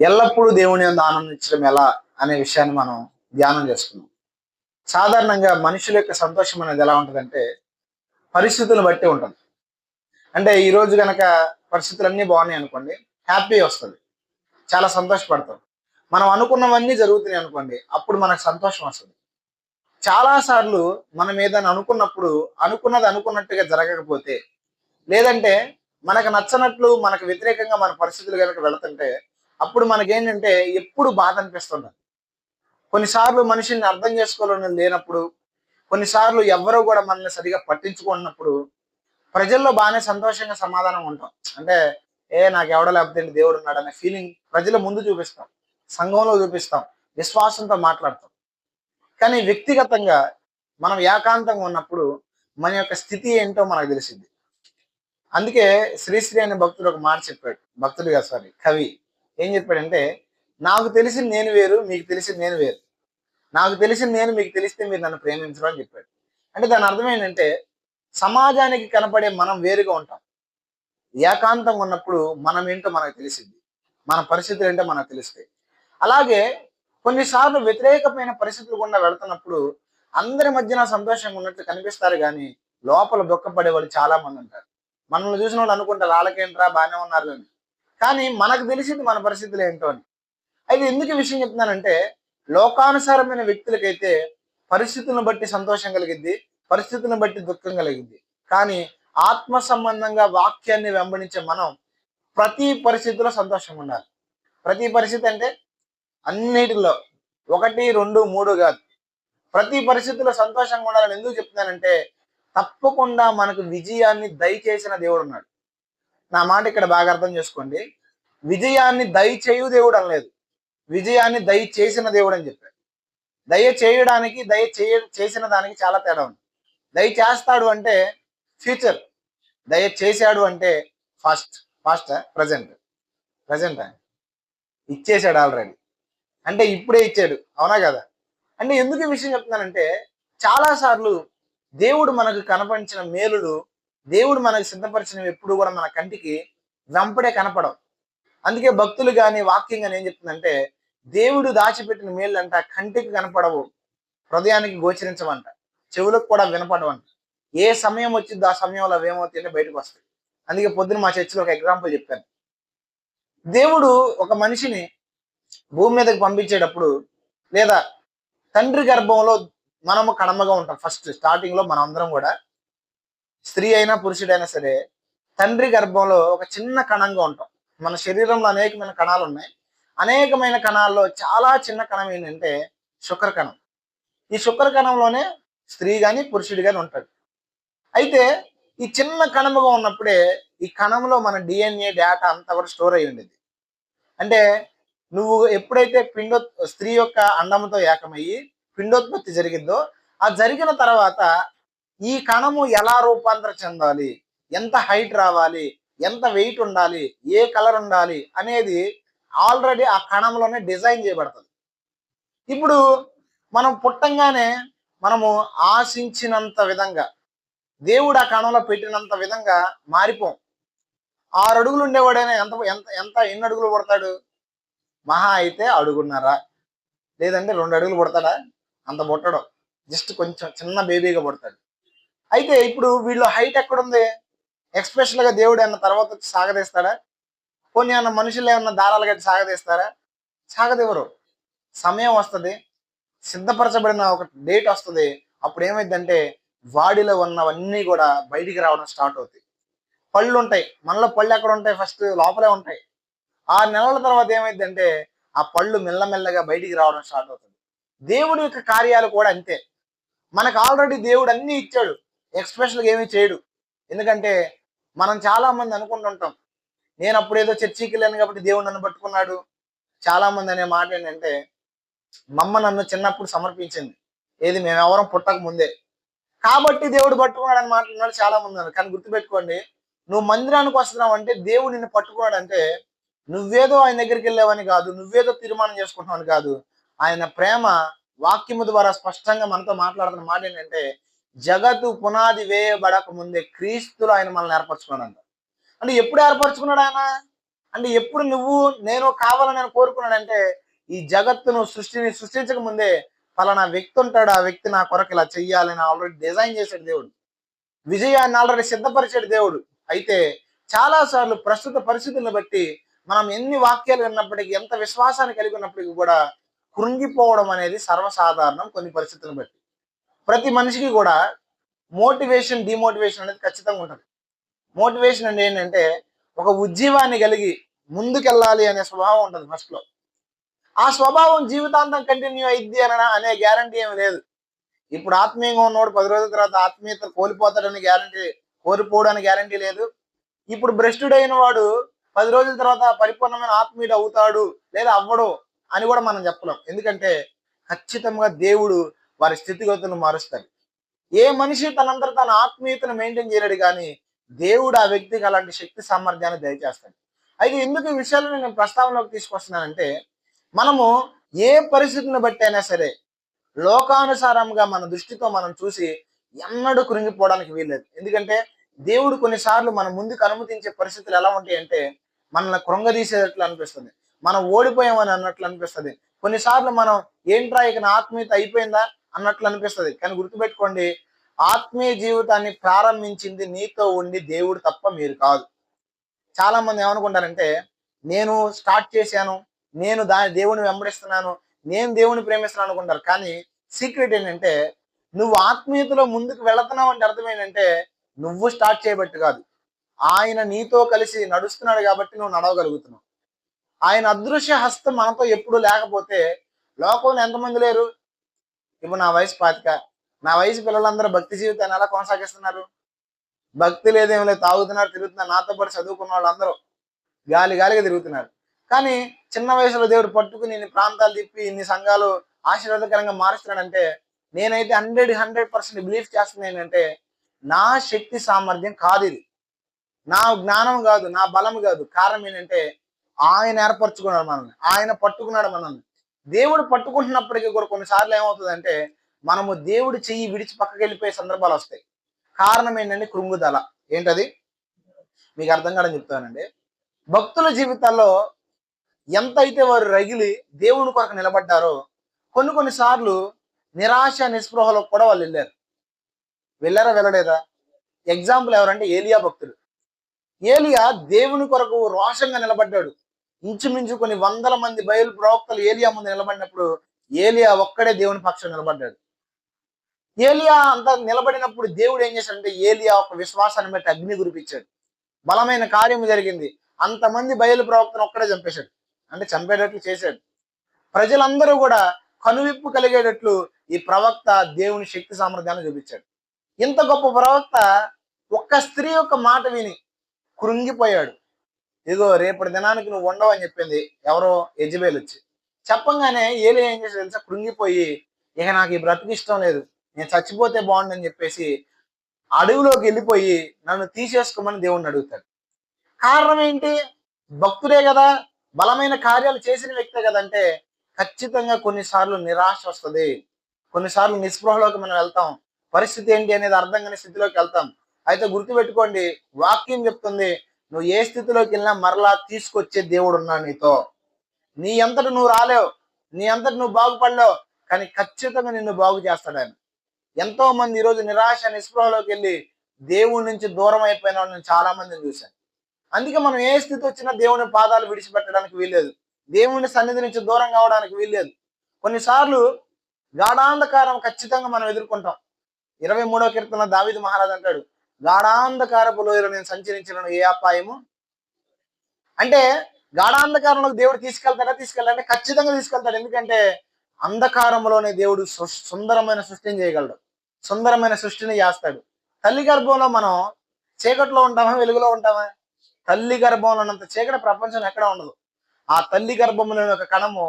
ఎల్లప్పుడూ దేవుని యందు ఆనందించడం ఎలా అనే విషయాన్ని మనం ధ్యానం చేసుకున్నాం. సాధారణంగా మనుషుల యొక్క సంతోషం అనేది ఎలా ఉంటుందంటే పరిస్థితులను బట్టి ఉంటుంది. అంటే ఈ రోజు గనక పరిస్థితులన్నీ బాగున్నాయి అనుకోండి, హ్యాపీ వస్తుంది, చాలా సంతోషపడతాం. మనం అనుకున్నవన్నీ జరుగుతున్నాయి అనుకోండి, అప్పుడు మనకు సంతోషం వస్తుంది. చాలా సార్లు మనం ఏదైనా అనుకున్నప్పుడు అనుకున్నది అనుకున్నట్టుగా జరగకపోతే, లేదంటే మనకు నచ్చనట్లు మనకు వ్యతిరేకంగా మన పరిస్థితులు కనుక వెళుతుంటే, అప్పుడు మనకేంటంటే ఎప్పుడు బాధ అనిపిస్తుంటది. కొన్నిసార్లు మనిషిని అర్థం చేసుకోవాలని లేనప్పుడు, కొన్నిసార్లు ఎవ్వరూ కూడా మనల్ని సరిగా పట్టించుకున్నప్పుడు ప్రజల్లో బాగానే సంతోషంగా సమాధానం ఉంటాం. అంటే నాకు ఎవడో లేకపోతే ఏంటి, దేవుడు ఉన్నాడు అనే ఫీలింగ్ ప్రజల ముందు చూపిస్తాం, సంఘంలో చూపిస్తాం, విశ్వాసంతో మాట్లాడతాం. కానీ వ్యక్తిగతంగా మనం ఏకాంతంగా ఉన్నప్పుడు మన యొక్క స్థితి ఏంటో మనకు తెలిసింది. అందుకే శ్రీశ్రీ అనే భక్తుడు ఒక మాట చెప్పాడు. భక్తుడిగా సారీ కవి ఏం చెప్పాడంటే, నాకు తెలిసింది నేను వేరు, మీకు తెలిసింది నేను వేరు. నాకు తెలిసింది నేను, మీకు తెలిస్తే మీరు నన్ను ప్రేమించరు అని చెప్పాడు. అంటే దాని అర్థం ఏంటంటే, సమాజానికి కనపడే మనం వేరుగా ఉంటాం. ఏకాంతంగా ఉన్నప్పుడు మనం ఏంటో మనకు తెలిసింది, మన పరిస్థితులు ఏంటో మనకు తెలుస్తాయి. అలాగే కొన్నిసార్లు వ్యతిరేకమైన పరిస్థితులు గుండా వెళ్తున్నప్పుడు అందరి మధ్యన సంతోషంగా ఉన్నట్టు కనిపిస్తారు, కానీ లోపల దుఃఖపడే వాళ్ళు చాలా మంది ఉంటారు. మనల్ని చూసిన వాళ్ళు అనుకుంటారు వాళ్ళకేంట్రా బాగానే ఉన్నారు అని. కానీ మనకు తెలిసింది మన పరిస్థితులు ఏంటో అని. అయితే ఎందుకు ఈ విషయం చెప్తున్నానంటే, లోకానుసారమైన వ్యక్తులకైతే పరిస్థితులను బట్టి సంతోషం కలిగిద్ది, పరిస్థితులను బట్టి దుఃఖం కలిగిద్ది. కానీ ఆత్మ సంబంధంగా వాక్యాన్ని వెంబడించే మనం ప్రతి పరిస్థితిలో సంతోషంగా ఉండాలి. ప్రతి పరిస్థితి అంటే అన్నిటిలో, 1, 2, 3 కాదు. ప్రతి పరిస్థితిలో సంతోషంగా ఉండాలని ఎందుకు చెప్తున్నానంటే, తప్పకుండా మనకు విజయాన్ని దయచేసిన దేవుడు ఉన్నాడు. నా మాట ఇక్కడ బాగా అర్థం చేసుకోండి. విజయాన్ని దయచేయు దేవుడు అనలేదు, విజయాన్ని దయచేసిన దేవుడు అని చెప్పాడు. దయ చేయడానికి చేసిన దానికి చాలా తేడా ఉంది. దయ చేస్తాడు అంటే ఫ్యూచర్, దయ చేశాడు అంటే ఫాస్ట్. ప్రజెంట్. ప్రజెంట్ ఇచ్చేసాడు ఆల్రెడీ, అంటే ఇప్పుడే ఇచ్చాడు. అవునా కదా? అంటే ఎందుకు ఈ విషయం చెప్తున్నానంటే, చాలా సార్లు దేవుడు మనకు కనపరిచిన మేలులు, దేవుడు మనకు సిద్ధపరిచినవి ఎప్పుడు కూడా మన కంటికి వెంపడే కనపడవు. అందుకే భక్తులు కానీ వాక్యం కానీ ఏం చెప్తుందంటే, దేవుడు దాచిపెట్టిన మేలు అంట కంటికి కనపడవు, హృదయానికి గోచరించవంట, చెవులకు కూడా వినపడవంట. ఏ సమయం వచ్చిందో ఆ సమయంలో అవి ఏమవుతాయంటే బయటకు వస్తాయి. అందుకే పొద్దున మా చర్చిలో ఒక ఎగ్జాంపుల్ చెప్పాను. దేవుడు ఒక మనిషిని భూమి మీదకి పంపించేటప్పుడు, లేదా తండ్రి గర్భంలో మనము కడమగా ఉంటాం. ఫస్ట్ స్టార్టింగ్ లో మనం అందరం కూడా, స్త్రీ అయినా పురుషుడైనా సరే, తండ్రి గర్భంలో ఒక చిన్న కణంగా ఉంటాం. మన శరీరంలో అనేకమైన కణాలు ఉన్నాయి. అనేకమైన కణాల్లో చాలా చిన్న కణం ఏంటంటే శుక్ర కణం. ఈ శుక్ర కణంలోనే స్త్రీ కానీ పురుషుడు కానీ ఉంటాడు. అయితే ఈ చిన్న కణముగా ఉన్నప్పుడే ఈ కణంలో మన డిఎన్ఏ డేటా అంతా కూడా స్టోర్ అయి ఉండేది. అంటే నువ్వు ఎప్పుడైతే స్త్రీ యొక్క అండంతో ఏకమయ్యి పిండోత్పత్తి జరిగిందో, ఆ జరిగిన తర్వాత ఈ కణము ఎలా రూపాంతర చెందాలి, ఎంత హైట్ రావాలి, ఎంత వెయిట్ ఉండాలి, ఏ కలర్ ఉండాలి అనేది ఆల్రెడీ ఆ కణంలోనే డిజైన్ చేయబడుతుంది. ఇప్పుడు మనం పుట్టంగానే మనము ఆశించినంత విధంగా, దేవుడు ఆ కణంలో పెట్టినంత విధంగా మారిపోం. 6 అడుగులు ఉండేవాడైనా ఎంత ఎంత ఎంత ఎన్ని అడుగులు పడతాడు? మహా అయితే అడుగున్నర, లేదంటే 2 అడుగులు పడతాడా? అంత పుట్టడు, జస్ట్ కొంచెం చిన్న బేబీగా పడతాడు. అయితే ఇప్పుడు వీళ్ళు హైట్ ఎక్కడుంది? ఎక్స్పెషల్గా దేవుడు అన్న తర్వాత వచ్చి సాగదీస్తాడా? కొన్ని అన్న మనుషులు ఏమన్నా దారాలు కట్టి సాగదీస్తారా? సాగదీవరు. సమయం వస్తుంది, సిద్ధపరచబడిన ఒక డేట్ వస్తుంది. అప్పుడు ఏమైందంటే వాడిలో ఉన్నవన్నీ కూడా బయటికి రావడం స్టార్ట్ అవుతాయి. పళ్ళు ఉంటాయి, మనలో పళ్ళు ఎక్కడ ఉంటాయి? ఫస్ట్ లోపలే ఉంటాయి. 6 నెలల తర్వాత ఏమైందంటే ఆ పళ్ళు మెల్లమెల్లగా బయటికి రావడం స్టార్ట్ అవుతుంది. దేవుడి యొక్క కార్యాలు కూడా అంతే. మనకు ఆల్రెడీ దేవుడు అన్నీ ఇచ్చాడు, ఎక్స్పెషల్గా ఏమీ చేయడు. ఎందుకంటే మనం చాలా మంది అనుకుంటుంటాం, నేను అప్పుడు ఏదో చర్చికి వెళ్ళాను కాబట్టి దేవుడు నన్ను పట్టుకున్నాడు. చాలా మంది అనే మాట ఏంటంటే, మమ్మ నన్ను చిన్నప్పుడు సమర్పించింది, ఏది మేమెవరం పుట్టక ముందే, కాబట్టి దేవుడు పట్టుకున్నాడు అని మాట్లాడినాడు చాలా మంది అన్నారు. కానీ గుర్తుపెట్టుకోండి, నువ్వు మందిరానికి వస్తున్నావు అంటే దేవుడు నిన్ను పట్టుకున్నాడు అంటే నువ్వేదో ఆయన దగ్గరికి వెళ్ళావని కాదు, నువ్వేదో తీర్మానం చేసుకుంటున్నావని కాదు. ఆయన ప్రేమ వాక్యము ద్వారా స్పష్టంగా మనతో మాట్లాడుతున్న మాట ఏంటంటే, జగత్తు పునాది వేయబడక ముందే క్రీస్తులో ఆయన మనల్ని ఏర్పరచుకున్నాడు. అంటే ఎప్పుడు ఏర్పరచుకున్నాడు ఆయన? అంటే ఎప్పుడు నువ్వు నేను కావాలని నేను కోరుకున్నానంటే ఈ జగత్తును సృష్టించక ముందే పలానా వ్యక్తి ఉంటాడు, ఆ వ్యక్తి నా కొరకు ఇలా చెయ్యాలని ఆల్రెడీ డిజైన్ చేశాడు దేవుడు. విజయాన్ని ఆల్రెడీ సిద్ధపరిచాడు దేవుడు. అయితే చాలా సార్లు ప్రస్తుత పరిస్థితులను బట్టి మనం ఎన్ని వాక్యాలు విన్నప్పటికీ, ఎంత విశ్వాసాన్ని కలిగి ఉన్నప్పటికీ కూడా కృంగిపోవడం అనేది సర్వసాధారణం కొన్ని పరిస్థితులను బట్టి. ప్రతి మనిషికి కూడా మోటివేషన్, డిమోటివేషన్ అనేది ఖచ్చితంగా ఉంటుంది. మోటివేషన్ అంటే ఏంటంటే ఒక ఉజ్జీవాన్ని కలిగి ముందుకెళ్ళాలి అనే స్వభావం ఉంటుంది ఫస్ట్ లో. ఆ స్వభావం జీవితాంతం కంటిన్యూ అయిద్ది అనే గ్యారంటీ ఏమి లేదు. ఇప్పుడు ఆత్మీయంగా ఉన్నవాడు 10 రోజుల తర్వాత ఆత్మీయత కోల్పోతాడని గ్యారంటీ, కోల్పోవడానికి గ్యారంటీ లేదు. ఇప్పుడు భ్రష్టుడైన వాడు 10 రోజుల తర్వాత పరిపూర్ణమైన ఆత్మీయుడు అవుతాడు లేదా అవ్వడు అని కూడా మనం చెప్పలేం. ఎందుకంటే ఖచ్చితంగా దేవుడు వారి స్థితిగతులను మారుస్తాడు. ఏ మనిషి తనంతట తన ఆత్మీయతను మెయింటైన్ చేయలేడు, కానీ దేవుడు ఆ వ్యక్తికి అలాంటి శక్తి సామర్థ్యాన్ని దయచేస్తాడు. అయితే ఎందుకు ఈ విషయాలను నేను ప్రస్తావనలోకి తీసుకొస్తున్నానంటే, మనము ఏ పరిస్థితిని బట్టి అయినా సరే లోకానుసారంగా మన దృష్టితో మనం చూసి ఎన్నడూ కృంగిపోవడానికి వీల్లేదు. ఎందుకంటే దేవుడు కొన్నిసార్లు మన ముందుకు అనుమతించే పరిస్థితులు ఎలా ఉంటాయంటే మనల్ని కృంగదీసేటట్లు అనిపిస్తుంది, మనం ఓడిపోయామని అన్నట్లు అనిపిస్తుంది. కొన్నిసార్లు మనం ఏంట్రా ఇక నా ఆత్మీయత అయిపోయిందా అన్నట్లు అనిపిస్తుంది. కానీ గుర్తుపెట్టుకోండి, ఆత్మీయ జీవితాన్ని ప్రారంభించింది నీతో ఉండి దేవుడు తప్ప మీరు కాదు. చాలా మంది ఏమనుకుంటారంటే నేను స్టార్ట్ చేశాను, నేను దేవుని వెంబడిస్తున్నాను, నేను దేవుని ప్రేమిస్తున్నాను అనుకుంటారు. కానీ సీక్రెట్ ఏంటంటే నువ్వు ఆత్మీయతలో ముందుకు వెళుతున్నావు అంటే అర్థం ఏంటంటే నువ్వు స్టార్ట్ చేయబట్టి కాదు, ఆయన నీతో కలిసి నడుస్తున్నాడు కాబట్టి నువ్వు నడవగలుగుతున్నావు. ఆయన అదృశ్య హస్తం మనతో ఎప్పుడు లేకపోతే లోకంలో ఎంతమంది లేరు. ఇప్పుడు నా వయసు 25, నా వయసు పిల్లలందరూ భక్తి జీవితాన్ని ఎలా కొనసాగిస్తున్నారు? భక్తి లేదేం లేదు, తాగుతున్నారు, తిరుగుతున్నారు. నాతో పాటు చదువుకున్న వాళ్ళందరూ గాలిగా తిరుగుతున్నారు. కానీ చిన్న వయసులో దేవుడు పట్టుకుని ఇన్ని ప్రాంతాలు తిప్పి ఇన్ని సంఘాలు ఆశీర్వాదకరంగా మారుస్తున్నాడంటే నేనైతే 100% బిలీవ్ చేస్తున్నాను ఏంటంటే నా శక్తి సామర్థ్యం కాదు ఇది, నా జ్ఞానం కాదు, నా బలం కాదు. కారణం ఏంటంటే ఆయన ఏర్పరచుకున్నాడు మనల్ని, ఆయన పట్టుకున్నాడు మనల్ని. దేవుడు పట్టుకుంటున్నప్పటికీ కూడా కొన్నిసార్లు ఏమవుతుందంటే మనము దేవుడి చెయ్యి విడిచి పక్కకి వెళ్ళిపోయే సందర్భాలు వస్తాయి. కారణం ఏంటంటే కృంగుదల. ఏంటది మీకు అర్థం కాదని చెప్తానండి. భక్తుల జీవితాల్లో ఎంతైతే వారు రగిలి దేవుని కొరకు నిలబడ్డారో కొన్నిసార్లు నిరాశ నిస్పృహలో కూడా వాళ్ళు వెళ్ళారా వెళ్ళలేదా? ఎగ్జాంపుల్ ఎవరంటే ఏలియా భక్తుడు. ఏలియా దేవుని కొరకు రోషంగా నిలబడ్డాడు. ఇంచుమించు కొన్ని వందల మంది బయలు ప్రవక్తలు ఏలియా ముందు నిలబడినప్పుడు ఏలియా ఒక్కడే దేవుని పక్షం నిలబడ్డాడు. ఏలియా అంతా నిలబడినప్పుడు దేవుడు ఏం చేశాడంటే ఏలియా ఒక విశ్వాసాన్ని బట్టి అగ్ని కురిపించాడు, బలమైన కార్యము జరిగింది. అంతమంది బయలు ప్రవక్తను ఒక్కడే చంపేశాడు, అంటే చంపేటట్లు చేశాడు. ప్రజలందరూ కూడా కనువిప్పు కలిగేటట్లు ఈ ప్రవక్త దేవుని శక్తి సామర్థ్యాన్ని చూపించాడు. ఇంత గొప్ప ప్రవక్త ఒక్క స్త్రీ యొక్క మాట విని కృంగిపోయాడు. ఇదిగో రేపటి దినానికి నువ్వు ఉండవు అని చెప్పింది ఎవరో యెజబెల్ వచ్చి చెప్పంగానే ఏలియా ఏం చేసి తెలుసా, కృంగిపోయి ఇక నాకు ఈ బ్రతుకు ఇష్టం లేదు, నేను చచ్చిపోతే బాగుండని చెప్పేసి అడవిలోకి వెళ్ళిపోయి నన్ను తీసేసుకోమని దేవుణ్ణి అడుగుతాడు. కారణం ఏంటి? భక్తుడే కదా, బలమైన కార్యాలు చేసిన వ్యక్తే కదంటే ఖచ్చితంగా కొన్నిసార్లు నిరాశ వస్తుంది, కొన్నిసార్లు నిస్పృహలోకి మనం వెళ్తాం, పరిస్థితి ఏంటి అనేది అర్థం కాని స్థితిలోకి వెళ్తాం. అయితే గుర్తుపెట్టుకోండి, వాక్యం చెప్తుంది నువ్వు ఏ స్థితిలోకి వెళ్ళినా మరలా తీసుకొచ్చే దేవుడు ఉన్నాడు నీతో. నీ అంతటి నువ్వు రాలేవు, నీ అంతటి నువ్వు బాగుపడలేవు, కానీ ఖచ్చితంగా నిన్ను బాగు చేస్తాడు ఆయన. ఎంతో మంది ఈరోజు నిరాశ నిస్పృహలోకి వెళ్ళి దేవుడి నుంచి దూరం అయిపోయిన వాళ్ళని చాలా మందిని చూశాను. అందుకే మనం ఏ స్థితి వచ్చినా దేవుని పాదాలు విడిచిపెట్టడానికి వీల్లేదు, దేవుని సన్నిధి నుంచి దూరం కావడానికి వీల్లేదు. కొన్నిసార్లు గాఢాంధకారం ఖచ్చితంగా మనం ఎదుర్కొంటాం. 23వ కీర్తన దావీదు మహారాజు అంటాడు, గాఢాంధకారపు లోయలో నేను సంచరించిన ఏ అపాయము. అంటే గాఢాంధకారంలోకి దేవుడు తీసుకెళ్తాడంటే ఖచ్చితంగా తీసుకెళ్తాడు. ఎందుకంటే అంధకారంలోనే దేవుడు సుందరమైన సృష్టిని చేయగలడు, సుందరమైన సృష్టిని చేస్తాడు. తల్లి గర్భంలో మనం చీకట్లో ఉంటామా, వెలుగులో ఉంటామా? తల్లి గర్భంలో ఉన్నంత చీకటి ప్రపంచంలో ఎక్కడ ఉండదు. ఆ తల్లి గర్భంలోని ఒక కణము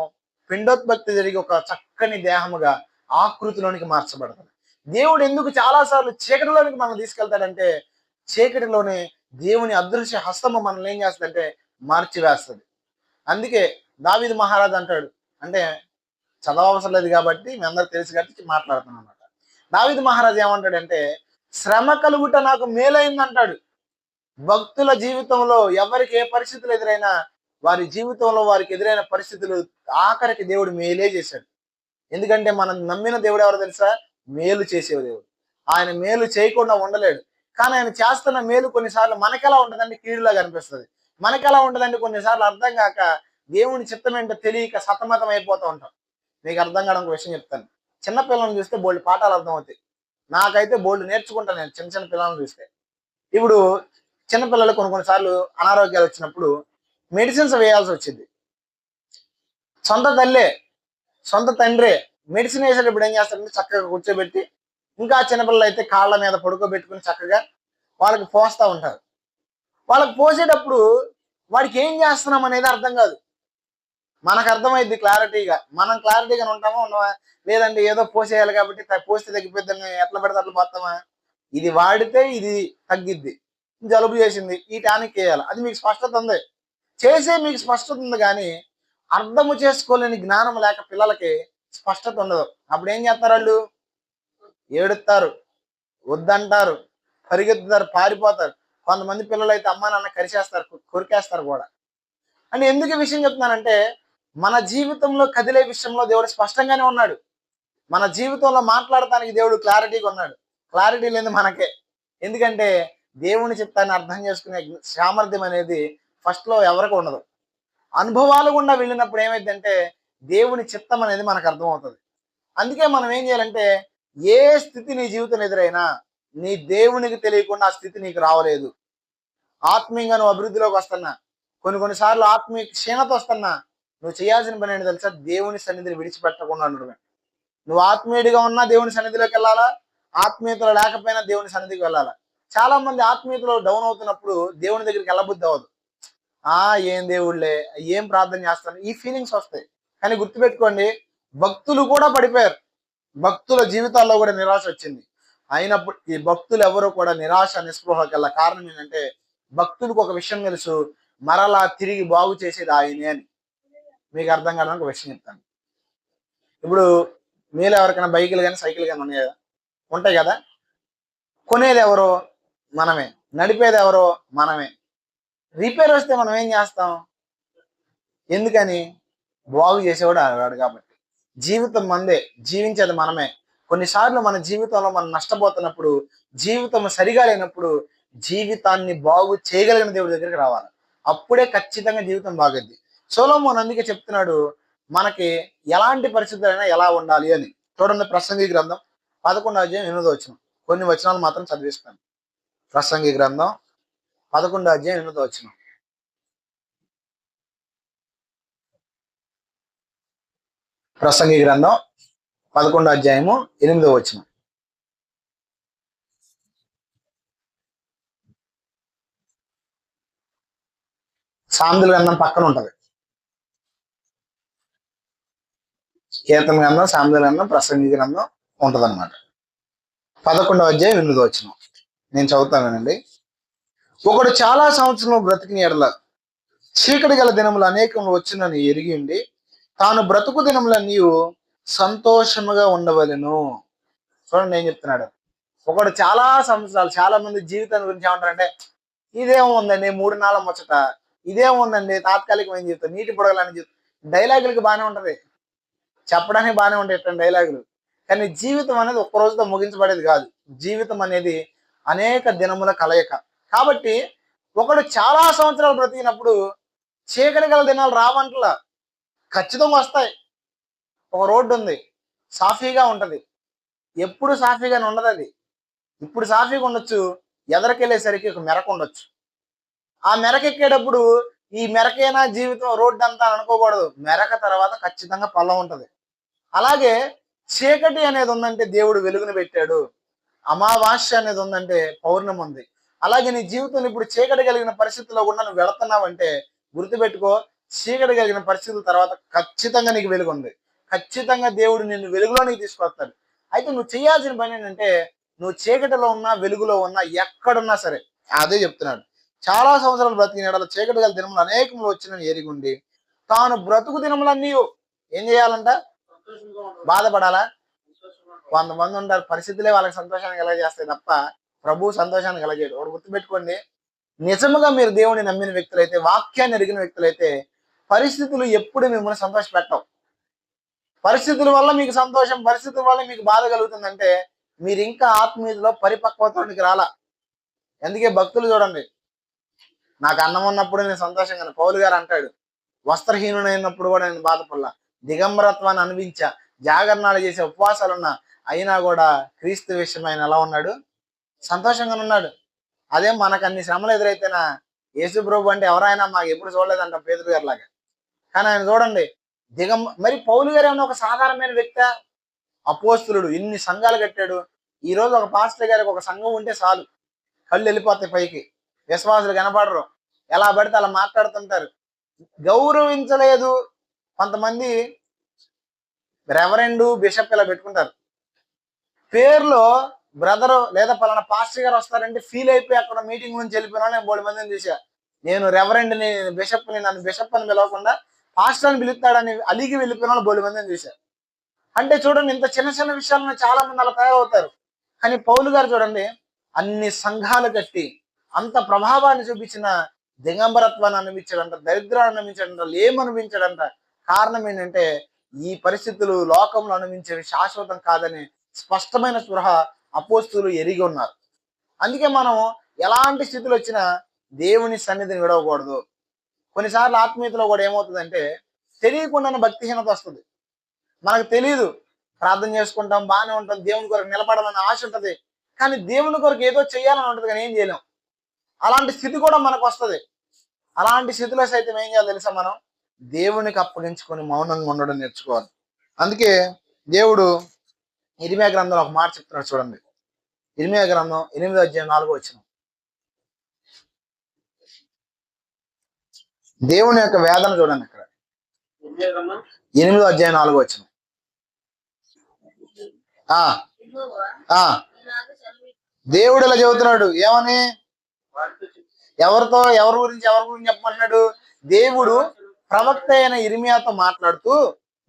పిండోత్పత్తి జరిగి ఒక చక్కని దేహముగా ఆకృతిలోనికి మార్చబడుతుంది. దేవుడు ఎందుకు చాలా సార్లు చీకటిలోనికి మనం తీసుకెళ్తాడంటే చీకటిలోనే దేవుని అదృశ్య హస్తము మనల్ని ఏం చేస్తుందంటే మార్చివేస్తుంది. అందుకే దావీదు మహారాజు అంటాడు, అంటే చదవవసరం లేదు కాబట్టి మీ అందరు తెలుసు కాబట్టి మాట్లాడుతున్నాను అనమాట. దావీదు మహారాజు ఏమంటాడంటే శ్రమ కలుగుట నాకు మేలైంది అంటాడు. భక్తుల జీవితంలో ఎవరికి ఏ పరిస్థితులు ఎదురైనా వారి జీవితంలో వారికి ఎదురైన పరిస్థితులు ఆఖరికి దేవుడు మేలే చేశాడు. ఎందుకంటే మనం నమ్మిన దేవుడు ఎవరో తెలుసా? మేలు చేసే దేవుడు. ఆయన మేలు చేయకుండా ఉండలేడు. కానీ ఆయన చేస్తున్న మేలు కొన్నిసార్లు మనకెలా ఉంటదంటే కీడులాగా అనిపిస్తుంది. మనకెలా ఉంటదంటే కొన్నిసార్లు అర్థం కాక దేవుని చిత్తం ఏంటో తెలియక సతమతం అయిపోతూ ఉంటాం. మీకు అర్థం కావడం ఒక విషయం చెప్తాను. చిన్న పిల్లల్ని చూస్తే బోల్డ్ పాఠాలు అర్థమవుతాయి. నాకైతే బోల్డ్ నేర్చుకుంటాను నేను చిన్న చిన్న పిల్లల్ని చూస్తే. ఇప్పుడు చిన్నపిల్లలు కొన్నిసార్లు అనారోగ్యాలు వచ్చినప్పుడు మెడిసిన్స్ వేయాల్సి వచ్చింది. సొంత తల్లే, సొంత తండ్రే మెడిసిన్ వేసేటప్పుడు ఏం చేస్తారంటే చక్కగా కూర్చోబెట్టి, ఇంకా చిన్నపిల్లలు అయితే కాళ్ళ మీద పడుకోబెట్టుకుని చక్కగా వాళ్ళకి పోస్తా ఉంటారు. వాళ్ళకి పోసేటప్పుడు వాడికి ఏం చేస్తున్నాం అనేది అర్థం కాదు. మనకు అర్థమైద్ది క్లారిటీగా. మనం క్లారిటీగా ఉంటామా ఉన్నామా? లేదంటే ఏదో పోసేయాలి కాబట్టి పోస్తే తగ్గిపోద్దని ఎట్లా పడితే అట్లా పోతామా? ఇది వాడితే ఇది తగ్గిద్ది. జలుబు చేసింది ఈ టానిక్ వేయాలి, అది మీకు స్పష్టత ఉంది. చేసే మీకు స్పష్టత ఉంది కానీ అర్థము చేసుకోలేని జ్ఞానం లేక పిల్లలకి స్పష్టత ఉండదు. అప్పుడు ఏం చేస్తారు? వాళ్ళు ఏడుస్తారు, వద్దంటారు, పరిగెత్తుతారు, పారిపోతారు. కొంతమంది పిల్లలు అయితే అమ్మా నాన్న కరిచేస్తారు, కొరికేస్తారు కూడా. అంటే ఎందుకు ఈ విషయం చెప్తున్నానంటే మన జీవితంలో కదిలే విషయంలో దేవుడు స్పష్టంగానే ఉన్నాడు. మన జీవితంలో మాట్లాడటానికి దేవుడు క్లారిటీగా ఉన్నాడు. క్లారిటీ లేదు మనకే. ఎందుకంటే దేవుని చిత్తాన్ని అర్థం చేసుకునే సామర్థ్యం అనేది ఫస్ట్ లో ఎవరికి ఉండదు. అనుభవాలు గుండా వెళ్ళినప్పుడు ఏమైందంటే దేవుని చిత్తం అనేది మనకు అర్థమవుతుంది. అందుకే మనం ఏం చేయాలంటే ఏ స్థితి నీ జీవితం ఎదురైనా నీ దేవునికి తెలియకుండా ఆ స్థితి నీకు రావలేదు. ఆత్మీయంగా నువ్వు అభివృద్ధిలోకి వస్తున్నా, కొన్నిసార్లు ఆత్మీయ క్షీణత వస్తున్నా, నువ్వు చేయాల్సిన పని ఏంటి తెలుసా? దేవుని సన్నిధిని విడిచిపెట్టకుండా ఉండడమే. నువ్వు ఆత్మీయుడిగా ఉన్నా దేవుని సన్నిధిలోకి వెళ్ళాలా, ఆత్మీయతలో లేకపోయినా దేవుని సన్నిధికి వెళ్ళాలా. చాలా మంది ఆత్మీయతలో డౌన్ అవుతున్నప్పుడు దేవుని దగ్గరికి వెళ్ళబుద్ధి అవ్వదు. ఏం దేవుళ్ళే, ఏం ప్రార్థన చేస్తాను, ఈ ఫీలింగ్స్ వస్తాయి. కానీ గుర్తుపెట్టుకోండి, భక్తులు కూడా పడిపోయారు. భక్తుల జీవితాల్లో కూడా నిరాశ వచ్చింది. అయినప్పుడు ఈ భక్తులు ఎవరు కూడా నిరాశ నిస్పృహకి వెళ్ళ కారణం ఏంటంటే భక్తులకు ఒక విషయం తెలుసు, మరలా తిరిగి బాగు చేసేది ఆయనే అని. మీకు అర్థం కావడానికి ఒక విషయం చెప్తాను. ఇప్పుడు మీలో ఎవరికైనా బైకులు కానీ సైకిల్ కానీ ఉన్నాయి కదా, ఉంటాయి కదా. కొనేది ఎవరో మనమే, నడిపేది ఎవరో మనమే. రిపేర్ వస్తే మనం ఏం చేస్తాం? ఎందుకని? బాగు చేసేవాడు ఆడాడు కాబట్టి. జీవితం మందే, జీవించేది మనమే. కొన్నిసార్లు మన జీవితంలో మనం నష్టపోతున్నప్పుడు, జీవితం సరిగా లేనప్పుడు జీవితాన్ని బాగు చేయగలిగిన దేవుడి దగ్గరికి రావాలి. అప్పుడే ఖచ్చితంగా జీవితం బాగుద్ది. సొలొమోను అందుకే చెప్తున్నాడు మనకి ఎలాంటి పరిస్థితులైనా ఎలా ఉండాలి అని. చూడండి, ప్రసంగి గ్రంథం 11వ అధ్యాయం 8వ వచనం. కొన్ని వచనాలు మాత్రం చదివిస్తాను. ప్రసంగి గ్రంథం 11వ అధ్యాయం 8వ వచనం. ప్రసంగి గ్రంథం 11వ అధ్యాయము 8వ వచనం. సామెతల గ్రంథం పక్కన ఉంటది. కీర్తన గ్రంథం, సామెతల గ్రంథం, ప్రసంగి గ్రంథం ఉంటది అనమాట. 11వ అధ్యాయం 8వ వచనం నేను చదువుతానండి. ఒకడు చాలా సంవత్సరం బ్రతికిన ఎడల చీకటి గల దినములు అనేకములు వచ్చినని ఎరిగి ఉండి తాను బ్రతుకు దినములన్నీ సంతోషముగా ఉండవలెను. చూడండి ఏం చెప్తున్నాడు. ఒకడు చాలా సంవత్సరాలు, చాలా మంది జీవితం గురించి ఏమంటారంటే ఇదేమో ఉందండి 3 నాళ్ళ ముచ్చట, ఇదేమో ఉందండి తాత్కాలికమైన జీవితం, నీటి బుడగలని జీవితం. డైలాగులకి బాగానే ఉంటది, చెప్పడానికి బాగానే ఉంటాయి ఇట్లాంటి డైలాగులు. కానీ జీవితం అనేది ఒక్క రోజుతో ముగించబడేది కాదు. జీవితం అనేది అనేక దినముల కలయిక. కాబట్టి ఒకడు చాలా సంవత్సరాలు బ్రతికినప్పుడు చీకటి గల దినాలు రావంటలా, ఖచ్చితంగా వస్తాయి. ఒక రోడ్డు ఉంది, సాఫీగా ఉంటది. ఎప్పుడు సాఫీగానే ఉండదు అది. ఇప్పుడు సాఫీగా ఉండొచ్చు, ఎదరికెళ్ళేసరికి ఒక మెరక ఉండొచ్చు. ఆ మెరకెక్కేటప్పుడు ఈ మెరకేనా జీవితం రోడ్డు అంతా అనుకోకూడదు. మెరక తర్వాత ఖచ్చితంగా పల్లం ఉంటది. అలాగే చీకటి అనేది ఉందంటే దేవుడు వెలుగును పెట్టాడు. అమావాస్య అనేది ఉందంటే పౌర్ణమి ఉంది. అలాగే నీ జీవితంలో ఇప్పుడు చీకటి కలిగిన పరిస్థితుల్లో కూడా నువ్వు వెళుతున్నావంటే గుర్తుపెట్టుకో, చీకటి కలిగిన పరిస్థితుల తర్వాత ఖచ్చితంగా నీకు వెలుగు ఉంది. ఖచ్చితంగా దేవుడు నిన్ను వెలుగులోనికి తీసుకొస్తాడు. అయితే నువ్వు చేయాల్సిన పని ఏంటంటే నువ్వు చీకటిలో ఉన్నా వెలుగులో ఉన్నా ఎక్కడున్నా సరే అదే చెప్తున్నాడు. చాలా సంవత్సరాలు బ్రతికిన ఎడల చీకటి గల దినములు అనేకములు వచ్చినని ఎరిగుండి తాను బ్రతుకు దినములన్నీ ఏం చేయాలంట? బాధపడాలా? కొంతమంది ఉంటారు, పరిస్థితులే వాళ్ళకి సంతోషాన్ని కలగజేస్తాయి తప్ప ప్రభు సంతోషాన్ని కలగజేయడు. ఒకటి గుర్తుపెట్టుకోండి, నిజముగా మీరు దేవుని నమ్మిన వ్యక్తులైతే, వాక్యాన్ని ఎరిగిన వ్యక్తులైతే పరిస్థితులు ఎప్పుడు మిమ్మల్ని సంతోషపెట్టవు. పరిస్థితుల వల్ల మీకు సంతోషం, పరిస్థితుల వల్ల మీకు బాధ కలుగుతుందంటే మీరు ఇంకా ఆత్మీయతలో పరిపక్వతలోనికి రాలా. అందుకే భక్తులు చూడండి, నాకు అన్నం ఉన్నప్పుడు నేను సంతోషంగా, పౌలు గారు అంటాడు, వస్త్రహీనుడైనప్పుడు కూడా నేను బాధపడలా, దిగంబరత్వాన్ని అనిపించా, జాగరణాలు చేసే ఉపవాసాలున్నా, అయినా కూడా క్రీస్తు విషయమైన ఎలా ఉన్నాడు, సంతోషంగా ఉన్నాడు. అదే మనకు అన్ని శ్రమలు ఎదురైతేనా యేసు ప్రభు అంటే ఎవరైనా మాకు ఎప్పుడు చూడలేదంట పేదరు గారి లాగా. కానీ ఆయన చూడండి, మరి పౌలు గారు ఏమన్నా ఒక సాధారణమైన వ్యక్తి? అపోస్తులుడు, ఇన్ని సంఘాలు కట్టాడు. ఈ రోజు ఒక పాస్టర్ గారికి ఒక సంఘం ఉంటే చాలు, కళ్ళు వెళ్ళిపోతాయి పైకి, విశ్వాసులు కనపడరు, ఎలా పడితే అలా మాట్లాడుతుంటారు. గౌరవించలేదు. కొంతమంది రెవరెండు, బిషప్ ఇలా పెట్టుకుంటారు, పేర్లో బ్రదరు లేదా పలానా పాస్టర్ గారు వస్తారంటే ఫీల్ అయిపోయి అక్కడ మీటింగ్ నుంచి వెళ్ళిపోయినా నేను 3 మందిని చూసా. నేను రెవరెండ్ని, బిషప్ని, నన్ను బిషప్ అని పిలవకుండా పాస్టర్ అని పిలుస్తాడని అలిగి వెళ్ళిపోయిన 3 మందిని చూసా. అంటే చూడండి, ఇంత చిన్న చిన్న విషయాలను చాలా మంది అలా తయారవుతారు. కానీ పౌలు గారు చూడండి, అన్ని సంఘాలు కట్టి అంత ప్రభావాన్ని చూపించిన, దిగంబరత్వాన్ని అనిపించాడంట, దరిద్రాన్ని అనిపించాడంట, లేమనిపించాడంట. కారణం ఏంటంటే ఈ పరిస్థితులు లోకంలో అనిపించేవి శాశ్వతం కాదని స్పష్టమైన స్పృహ అపోస్తులు ఎరిగి ఉన్నారు. అందుకే మనం ఎలాంటి స్థితులు వచ్చినా దేవుని సన్నిధిని విడవకూడదు. కొన్నిసార్లు ఆత్మీయతలో కూడా ఏమవుతుందంటే తెలియకుండానే భక్తిహీనత వస్తుంది. మనకు తెలియదు, ప్రార్థన చేసుకుంటాం, బాగానే ఉంటాం, దేవుని కొరకు నిలబడాలని ఆశ ఉంటుంది, కానీ దేవుని కొరకు ఏదో చేయాలని ఉంటుంది, కానీ ఏం చేయలేం. అలాంటి స్థితి కూడా మనకు వస్తుంది. అలాంటి స్థితిలో సైతం ఏం చేయాలో తెలుసా, మనం దేవునికి అప్పగించుకొని మౌనంగా ఉండడం నేర్చుకోవాలి. అందుకే దేవుడు ఇర్మియా గ్రంథంలో ఒక మాట చెప్తున్నాడు చూడండి. ఇర్మియా గ్రంథం 8వ అధ్యాయం 4వ వచనం. దేవుని యొక్క వేదన చూడండి ఇక్కడ. 8వ అధ్యాయం 4వ వచనం. దేవుడు ఇలా చెబుతున్నాడు, ఏమని? ఎవరి గురించి చెప్పమంటున్నాడు? దేవుడు ప్రవక్త అయిన ఇర్మియాతో మాట్లాడుతూ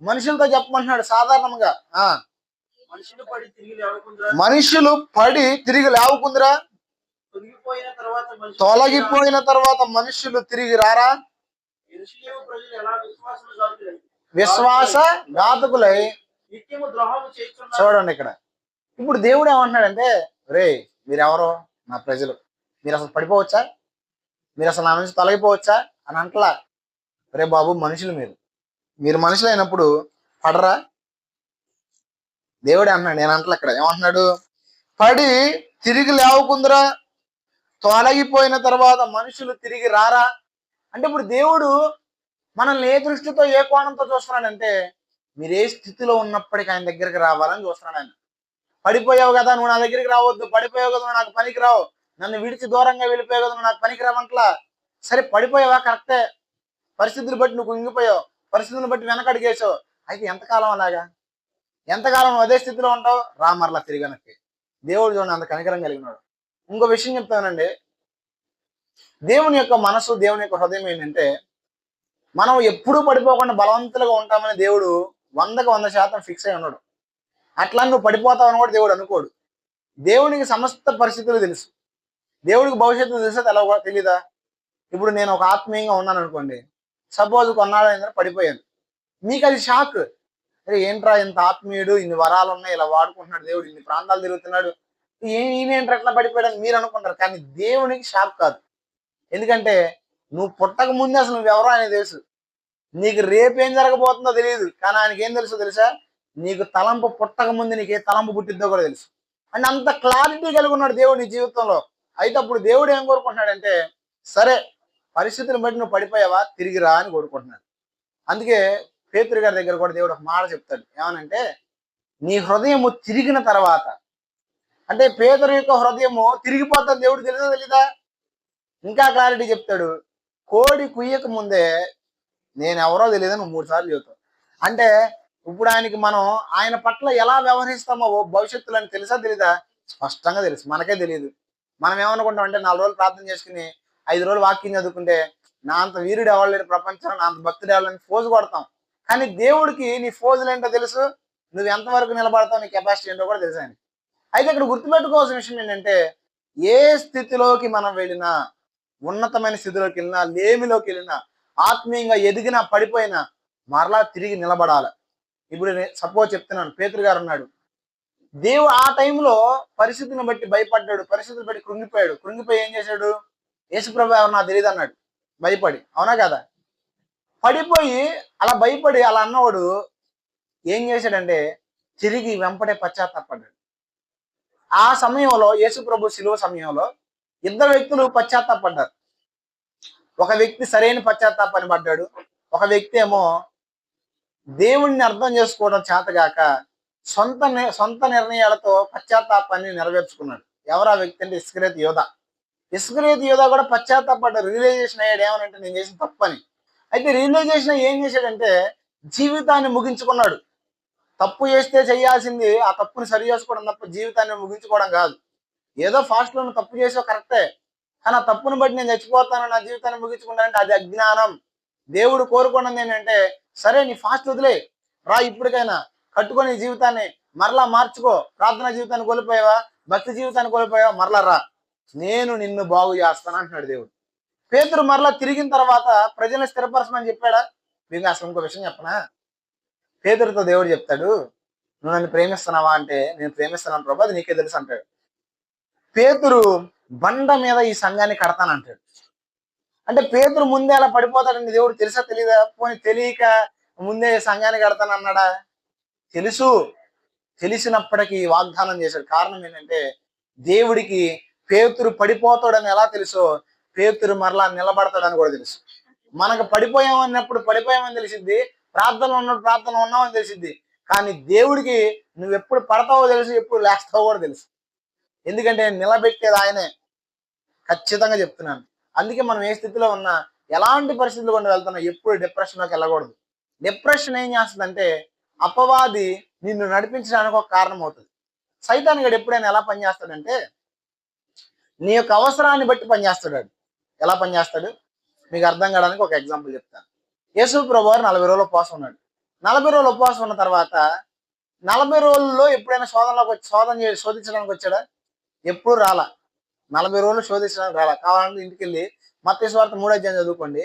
మనుషులతో చెప్పమంటున్నాడు. సాధారణంగా మనుషులు పడి తిరిగి లేవకుందిరా, తొలగిపోయిన తర్వాత మనుషులు తిరిగి రారా, విశ్వాస ఘాతకులై. చూడండి ఇక్కడ, ఇప్పుడు దేవుడు ఏమంటున్నాడంటే, రే మీరెవరో నా ప్రజలు, మీరు అసలు పడిపోవచ్చా, మీరు అసలు నా నుంచి తొలగిపోవచ్చా అని అంటలా. రే బాబు, మనుషులు మీరు మనుషులు అయినప్పుడు పడరా? దేవుడే అంటున్నాడు, నేను అంటలే. ఇక్కడ ఏమంటున్నాడు? పడి తిరిగి లేవకుందిరా, తొలగిపోయిన తర్వాత మనుషులు తిరిగి రారా. అంటే ఇప్పుడు దేవుడు మనల్ని ఏ దృష్టితో, ఏ కోణంతో చూస్తున్నాడంటే, మీరు ఏ స్థితిలో ఉన్నప్పటికీ ఆయన దగ్గరికి రావాలని చూస్తున్నాడు ఆయన. పడిపోయావు కదా, నువ్వు నా దగ్గరికి రావద్దు, పడిపోయావు కదా నువ్వు నాకు పనికి రావు, నన్ను విడిచి దూరంగా వెళ్ళిపోయావు కదా నువ్వు నాకు పనికి రావంటలా. సరే పడిపోయావా, కరెక్టే, పరిస్థితులు బట్టి నువ్వు కుంగిపోయావు, పరిస్థితులను బట్టి వెనకడిగేసావు, అయితే ఎంతకాలం అలాగా, ఎంతకాలం నువ్వు అదే స్థితిలో ఉంటావు? రామర్లా తిరిగి వెనక్కి. దేవుడు చూడండి అంత కనికరం కలిగినాడు. ఇంకో విషయం చెప్తానండి, దేవుని యొక్క మనసు, దేవుని యొక్క హృదయం ఏంటంటే, మనం ఎప్పుడూ పడిపోకుండా బలవంతులుగా ఉంటామని దేవుడు 100% ఫిక్స్ అయి ఉన్నాడు. అట్లా నువ్వు పడిపోతావని కూడా దేవుడు అనుకోడు. దేవునికి సమస్త పరిస్థితులు తెలుసు. దేవుడికి భవిష్యత్తు తెలుసా తెలీదా? ఇప్పుడు నేను ఒక ఆత్మీయంగా ఉన్నాను అనుకోండి, సపోజ్ కొన్నాళ్ళు అయిందని పడిపోయాను, మీకు అది షాక్. అరే ఏంట్రా, ఇంత ఆత్మీయుడు, ఇన్ని వరాలు ఉన్నాయి, ఇలా వాడుకుంటున్నాడు దేవుడు, ఇన్ని ప్రాంతాలు తిరుగుతున్నాడు, ఈయనేంట్రా ఎట్లా పడిపోయాడని మీరు అనుకుంటారు. కానీ దేవునికి షాక్ కాదు. ఎందుకంటే నువ్వు పుట్టక ముందే అసలు నువ్వెవరో ఆయన తెలుసు. నీకు రేపేం జరగబోతుందో తెలియదు, కానీ ఆయనకి ఏం తెలుసో తెలుసా? నీకు తలంపు పుట్టక ముందు నీకు ఏ తలంపు పుట్టిద్దో కూడా తెలుసు. అంటే అంత క్లారిటీ కలిగి ఉన్నాడు దేవుడు నీ జీవితంలో. అయితే అప్పుడు దేవుడు ఏం కోరుకుంటున్నాడంటే, సరే పరిస్థితులను బట్టి నువ్వు పడిపోయావా, తిరిగి రా అని కోరుకుంటున్నాడు. అందుకే పేతురు గారి దగ్గర కూడా దేవుడు ఒక మాట చెప్తాడు, ఏమనంటే, నీ హృదయము తిరిగిన తర్వాత, అంటే పేతురు యొక్క హృదయము తిరిగిపోతాడు దేవుడు తెలుసా తెలీదా? ఇంకా క్లారిటీ చెప్తాడు, కోడి కుయ్యక ముందే నేను ఎవరో తెలియదు నువ్వు 3 సార్లు చెబుతావు. అంటే ఇప్పుడు ఆయనకి మనం ఆయన పట్ల ఎలా వ్యవహరిస్తామో భవిష్యత్తులో అని తెలుసా తెలీదా? స్పష్టంగా తెలుసు. మనకే తెలియదు. మనం ఏమనుకుంటాం అంటే 4 రోజులు ప్రార్థన చేసుకుని 5 రోజులు వాక్యం చదువుకుంటే నా అంత వీరుడు ఎవరు లేడు ప్రపంచంలో, నా అంత భక్తుడు ఎవరు ఫోజు కొడతాం. కానీ దేవుడికి నీ ఫోజులు ఏంటో తెలుసు, నువ్వు ఎంతవరకు నిలబడతావు, నీ కెపాసిటీ ఏంటో కూడా తెలుసు ఆయనకి. అయితే ఇక్కడ గుర్తుపెట్టుకోవాల్సిన విషయం ఏంటంటే, ఏ స్థితిలోకి మనం వెళ్ళినా, ఉన్నతమైన స్థితిలోకి వెళ్ళినా, లేమిలోకి వెళ్ళినా, ఆత్మీయంగా ఎదిగినా పడిపోయినా మరలా తిరిగి నిలబడాలి. ఇప్పుడు సపోజ్ చెప్తున్నాను, పేతురు గారు ఉన్నాడు. దేవుడు ఆ టైంలో పరిస్థితిని బట్టి భయపడ్డాడు, పరిస్థితిని బట్టి కృంగిపోయాడు. కృంగిపోయి ఏం చేశాడు? యేసుప్రభు ఎవరు నాకు తెలియదు అన్నాడు భయపడి. అవునా కదా? పడిపోయి అలా భయపడి అలా అన్నవాడు ఏం చేశాడంటే తిరిగి వెంపడే పశ్చాత్తాపడ్డాడు. ఆ సమయంలో యేసుప్రభు శిలువ సమయంలో ఇద్దరు వ్యక్తులు పశ్చాత్తాపడ్డారు. ఒక వ్యక్తి సరైన పశ్చాత్తాపాన్ని పడ్డాడు, ఒక వ్యక్తి ఏమో దేవుణ్ణి అర్థం చేసుకోవడం చేతగాక సొంత నిర్ణయాలతో పశ్చాత్తాపాన్ని నెరవేర్చుకున్నాడు. ఎవరు ఆ వ్యక్తి అంటే ఇస్కరియోతు యోధ. ఇస్కరియోతు యోధ కూడా పశ్చాత్తాపడ్డాడు. రియలైజేషన్ అయ్యాడు ఏమనంటే నేను చేసిన తప్పని. అయితే రియలైజేషన్ ఏం చేశాడంటే జీవితాన్ని ముగించుకున్నాడు. తప్పు చేస్తే చేయాల్సింది ఆ తప్పుని సరి చేసుకోవడం తప్ప జీవితాన్ని ముగించుకోవడం కాదు. ఏదో ఫాస్ట్ లో తప్పు చేసావు కరెక్టే, కానీ ఆ తప్పును బట్టి నేను చచ్చిపోతాను, నా జీవితాన్ని ముగించుకుంటానంటే అది అజ్ఞానం. దేవుడు కోరుకున్నది ఏంటంటే సరే నీ ఫాస్ట్ వదిలే, రా ఇప్పటికైనా కట్టుకొని జీవితాన్ని మరలా మార్చుకో. ప్రార్థన జీవితాన్ని కోల్పోయావా, భక్తి జీవితాన్ని కోల్పోయావా, మరలా రా, నేను నిన్ను బాగు చేస్తాను అంటున్నాడు దేవుడు. పేతురు మరలా తిరిగిన తర్వాత ప్రజలను స్థిరపరచమని చెప్పాడా? మీకు అసలు ఇంకో విషయం చెప్పనా? పేతురుతో దేవుడు చెప్తాడు, నువ్వు నన్ను ప్రేమిస్తున్నావా అంటే నేను ప్రేమిస్తున్నాను ప్రభు, అది నీకే తెలుసు అంటాడు. పేతురు బండ మీద ఈ సంఘాన్ని కడతానంటాడు. అంటే పేతురు ముందే అలా పడిపోతాడండి దేవుడు తెలుసా తెలీదా? పోనీ తెలియక ముందే సంఘాన్ని కడతానన్నాడా? తెలుసు. తెలిసినప్పటికీ వాగ్దానం చేశాడు. కారణం ఏంటంటే దేవుడికి పేతురు పడిపోతాడని ఎలా తెలుసో పేతురు మరలా నిలబడతాడని కూడా తెలుసు. మనకు పడిపోయామన్నప్పుడు పడిపోయామని తెలిసిద్ది, ప్రార్థనలో ఉన్నప్పుడు ప్రార్థన ఉన్నామని తెలిసిద్ది. కానీ దేవుడికి నువ్వు ఎప్పుడు పడతావో తెలుసు, ఎప్పుడు లేస్తావో కూడా తెలుసు. ఎందుకంటే నిలబెట్టేది ఆయనే. ఖచ్చితంగా చెప్తున్నాను. అందుకే మనం ఏ స్థితిలో ఉన్నా, ఎలాంటి పరిస్థితులు గుండా వెళ్తున్నా ఎప్పుడు డిప్రెషన్లోకి వెళ్ళకూడదు. డిప్రెషన్ ఏం చేస్తుందంటే అపవాది నిన్ను నడిపించడానికి ఒక కారణం అవుతుంది. సైతాన్ గడు ఎప్పుడైనా ఎలా పనిచేస్తాడంటే నీ యొక్క అవసరాన్ని బట్టి పనిచేస్తాడు. ఎలా పనిచేస్తాడు మీకు అర్థం కావడానికి ఒక ఎగ్జాంపుల్ చెప్తాను. యేసు ప్రభు వారు 40 రోజులు ఉపవాసం ఉన్నాడు. 40 రోజులు ఉపవాసం ఉన్న తర్వాత 40 రోజుల్లో ఎప్పుడైనా శోధించడానికి వచ్చాడా? ఎప్పుడు రాలా. 40 రోజులు శోధించడానికి రాలా. కావాలంటే ఇంటికి వెళ్ళి మత్తయి సువార్త 3వ అధ్యాయం చదువుకోండి.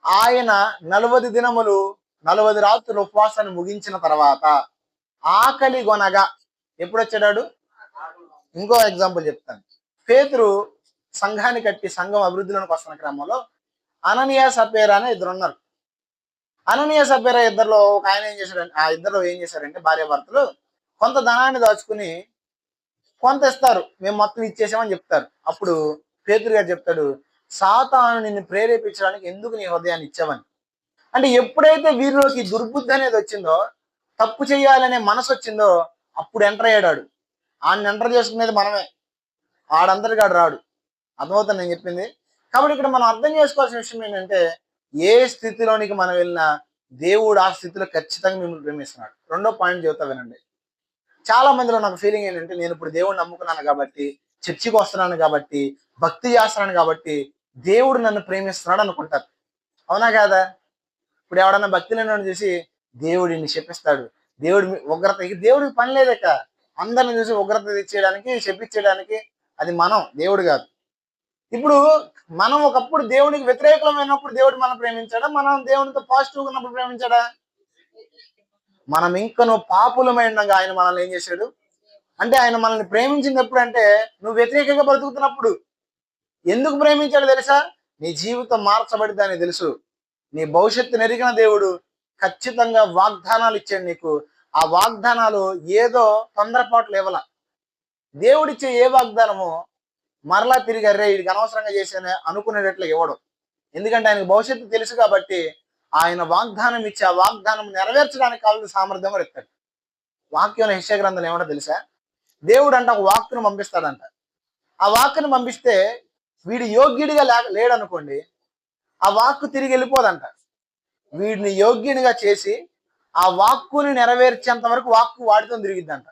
ఆయన 40 దినములు 40 రాత్రులు ఉపవాసాన్ని ముగించిన తర్వాత ఆకలి గొనగా ఎప్పుడు వచ్చాడు? ఇంకో ఎగ్జాంపుల్ చెప్తాను. పేతురు సంఘాన్ని కట్టి సంఘం అభివృద్ధిలోకి వస్తున్న క్రమంలో అననీయ సపేరా అనే ఇద్దరు ఉన్నారు. అననీయ సపేరా ఇద్దరిలో ఒక ఆయన ఏం చేశాడంటే, ఆ ఇద్దరు ఏం చేశారంటే భార్యాభర్తలు కొంత ధనాన్ని దాచుకుని కొంత ఇస్తారు, మేము మొత్తం ఇచ్చేసామని చెప్తారు. అప్పుడు పేతురు గారు చెప్తాడు, సాతాను నిన్ను ప్రేరేపించడానికి ఎందుకు నీ హృదయాన్ని ఇచ్చావని. అంటే ఎప్పుడైతే వీరిలోకి దుర్బుద్ధి అనేది వచ్చిందో, తప్పు చేయాలనే మనసు వచ్చిందో అప్పుడు ఎంటర్ అయ్యాడు. ఆయన ఎంటర్ చేసుకునేది మనమే, ఆడంతటిగాడు రాడు. అర్థమవుతుంది నేను చెప్పింది? కాబట్టి ఇక్కడ మనం అర్థం చేసుకోవాల్సిన విషయం ఏంటంటే ఏ స్థితిలోనికి మనం వెళ్ళినా దేవుడు ఆ స్థితిలో ఖచ్చితంగా మిమ్మల్ని ప్రేమిస్తున్నాడు. రెండో పాయింట్ చెబుతా వినండి. చాలా మందిలో నాకు ఫీలింగ్ ఏంటంటే నేను ఇప్పుడు దేవుడిని నమ్ముకున్నాను కాబట్టి, చర్చికి వస్తున్నాను కాబట్టి, భక్తి చేస్తున్నాను కాబట్టి దేవుడు నన్ను ప్రేమిస్తున్నాడు అనుకుంటారు. అవునా కాదా? ఇప్పుడు ఎవడన్నా భక్తి లేని చూసి దేవుడిని శపిస్తాడు, దేవుడి ఉగ్రత. దేవుడికి పని లేదక అందరిని చూసి ఉగ్రత తెచ్చేయడానికి, శపించేయడానికి. అది మనం, దేవుడు కాదు. ఇప్పుడు మనం ఒకప్పుడు దేవుడికి వ్యతిరేకమైనప్పుడు దేవుడు మనం ప్రేమించాడా? మనం దేవునితో పాజిటివ్గా ఉన్నప్పుడు ప్రేమించాడా? మనం ఇంకనూ పాపులమైనగా ఆయన మనల్ని ఏం చేశాడు అంటే, ఆయన మనల్ని ప్రేమించింది ఎప్పుడు అంటే నువ్వు వ్యతిరేకంగా బ్రతుకుతున్నప్పుడు. ఎందుకు ప్రేమించాడు తెలుసా? నీ జీవితం మార్చబడిద్దని తెలుసు. నీ భవిష్యత్తు నెరిగిన దేవుడు ఖచ్చితంగా వాగ్దానాలు ఇచ్చాడు నీకు. ఆ వాగ్దానాలు ఏదో తొందరపాట్లు ఇవ్వాల. దేవుడిచ్చే ఏ వాగ్దానమో మరలా తిరిగి అర్రే వీడికి అనవసరంగా చేశానే అనుకునేటట్లు ఇవ్వడం. ఎందుకంటే ఆయనకు భవిష్యత్తు తెలుసు కాబట్టి ఆయన వాగ్దానం ఇచ్చి ఆ వాగ్దానం నెరవేర్చడానికి కావాల్సిన సామర్థ్యం కూడా ఇస్తాడు. వాక్యం యెషయా గ్రంథంలో ఏమంటో తెలుసా? దేవుడు అంట ఒక వాక్కును పంపిస్తాడంట. ఆ వాక్కును పంపిస్తే వీడు యోగ్యుడిగా లేడనుకోండి, ఆ వాక్కు తిరిగి వెళ్ళిపోదంట. వీడిని యోగ్యునిగా చేసి ఆ వాక్కుని నెరవేర్చేంత వరకు వాక్కు వాడితో తిరిగిద్దంట.